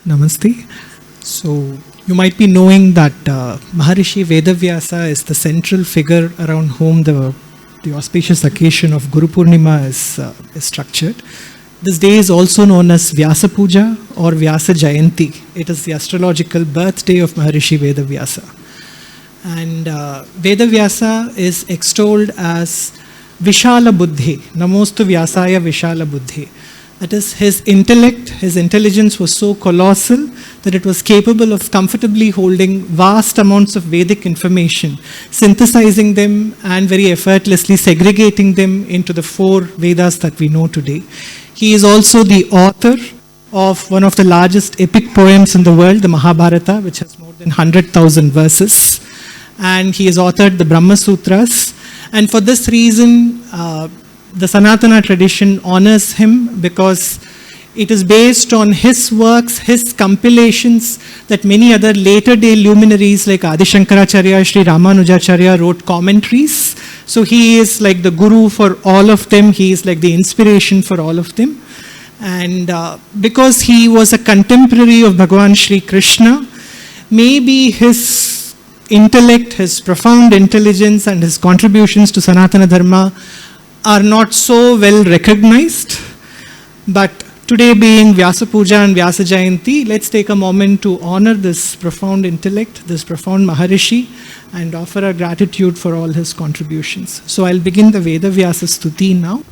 Namaste. So, you might be knowing that Maharishi Vedavyasa is the central figure around whom the auspicious occasion of Guru Purnima is structured. This day is also known as Vyasa Puja or Vyasa Jayanti. It is the astrological birthday of Maharishi Vedavyasa. And Vedavyasa is extolled as Vishala Buddhi, Namostu Vyasaya Vishala Buddhi. That is, his intellect, his intelligence was so colossal that it was capable of comfortably holding vast amounts of Vedic information, synthesizing them and very effortlessly segregating them into the 4 Vedas that we know today. He is also the author of one of the largest epic poems in the world, the Mahabharata, which has more than 100,000 verses. And he has authored the Brahma Sutras. And for this reason, the Sanatana tradition honors him because it is based on his works, his compilations, that many other later day luminaries like Adi Shankaracharya, Sri Ramanujacharya wrote commentaries. So he is like the guru for all of them. He is like the inspiration for all of them. And because he was a contemporary of Bhagavan Sri Krishna, maybe his intellect, his profound intelligence and his contributions to Sanatana Dharma are not so well recognized. But today being Vyasa Puja and Vyasa Jayanti, let's take a moment to honor this profound intellect, this profound Maharishi, and offer our gratitude for all his contributions. So I'll begin the Veda Vyasa Stuti now.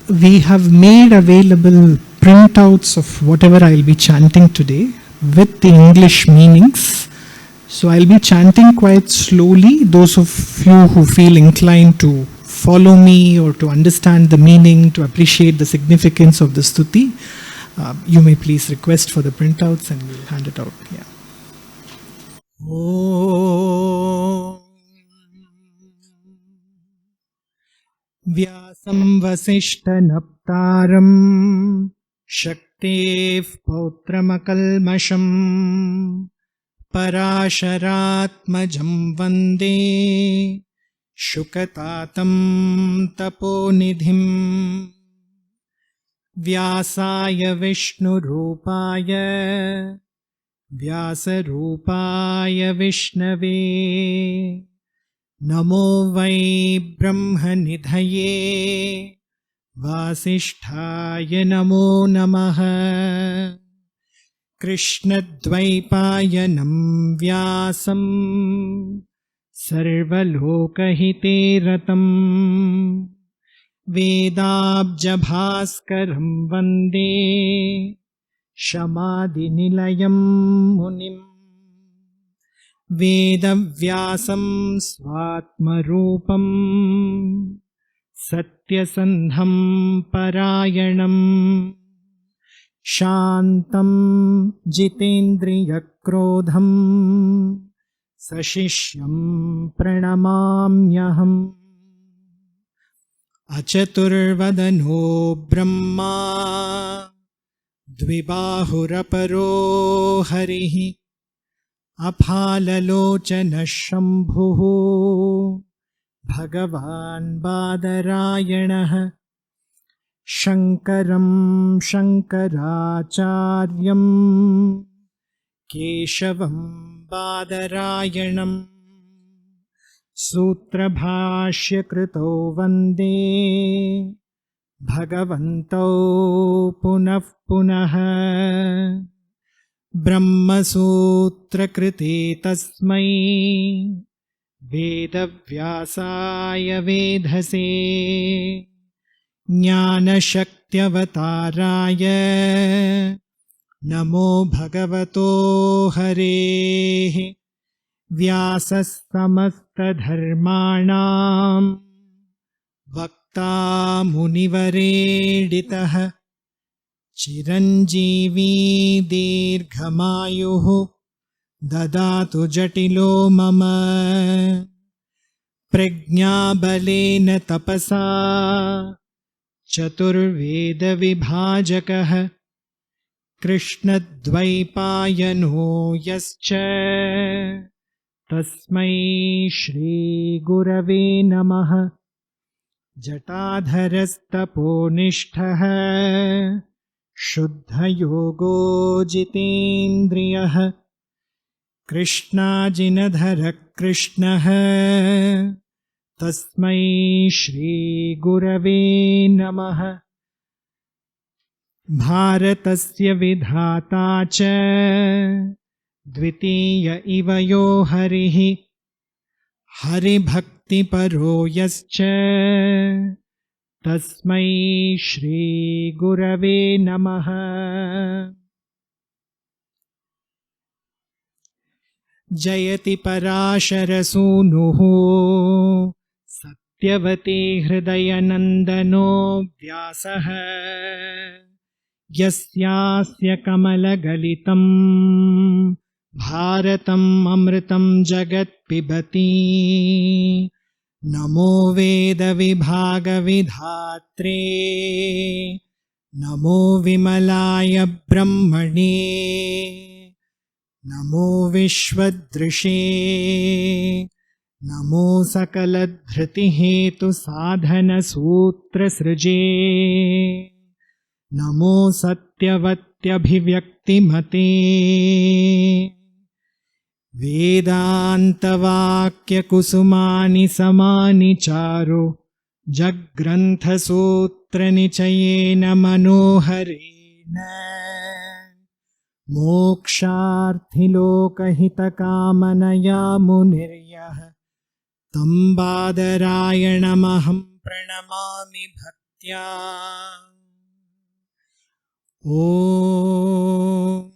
We have made available printouts of whatever I'll be chanting today with the English meanings. So I'll be chanting quite slowly. Those of you who feel inclined to follow me or to understand the meaning, to appreciate the significance of the stuti, you may please request for the printouts and we'll hand it out. Yeah. Om Vyasam Vasishtanaptaram Shaktev Pautramakalmasham Parasharatmajam Vande Shukatatam Taponidhim Vyasaya Vishnu Rupaya Vyasa Rupaya Vishnave Namo Vai Brahma Nidhaye Vasishthaya Namo Namaha Krishna Dvaipayanam Vyasam Sarvalokahite Ratam Vedabjabhaskaram Vande Shamadinilayam Munim Vedavyasam Svatmarupam Satyasandham Parayanam Shantam Jitendriyakrodham Sashishyam Pranamamyaham Achaturvadano Brahma Dvibahuraparo Harihi Aphalalochana Shambhu Bhagavan Badarayanaha Shankaram Shankaracharyam Keshavam Badarayanam Sutra Bhashya Krito Vande Bhagavanto Punah Punah Brahma Sutra Krite Tasmai Veda Vyasaya Vedhase Jnana Shakti-avataraya Namo Bhagavato Hare Vyasastamasta dharmanam Vakta Munivareditah Chiranjeevi Dirghamayuh Dadatu Jatilo Mama Prajnabalena Tapasa Chaturveda Vibhajakah Krishna Dvaipayano Yascha Tasmai Shri Gurave Namaha Jatadharasthaponishthah शुद्धयोगो जितेन्द्रियः कृष्णाजिनधरः कृष्णः तस्मै श्रीगुरवे नमः। भारतस्य विधाता च द्वितीय इव यो हरिः हरिभक्तिपरो यश्च तस्मै श्रीगुरवे नमः। जयति पराशरसूनुः सत्यवती हृदयनन्दनो व्यासः यस्यास्य कमलगलितं भारतम् अमृतं जगत्पिबति। नमो वेदविभागविधात्रे नमो विमलाय ब्रह्मणे नमो विश्वदृशे नमो सकलधृतिहेतुसाधनसूत्रसृजे नमो सत्यवत्यभिव्यक्तिमते वेदान्तवाक्यकुसुमानि समानि चारु जग्रन्थसूत्रनिचयेन मनोहरेण मोक्षार्थिलोकहितकामनया मुनिर्यः तं बादरायणमहं प्रणमामि भक्त्या। ॐ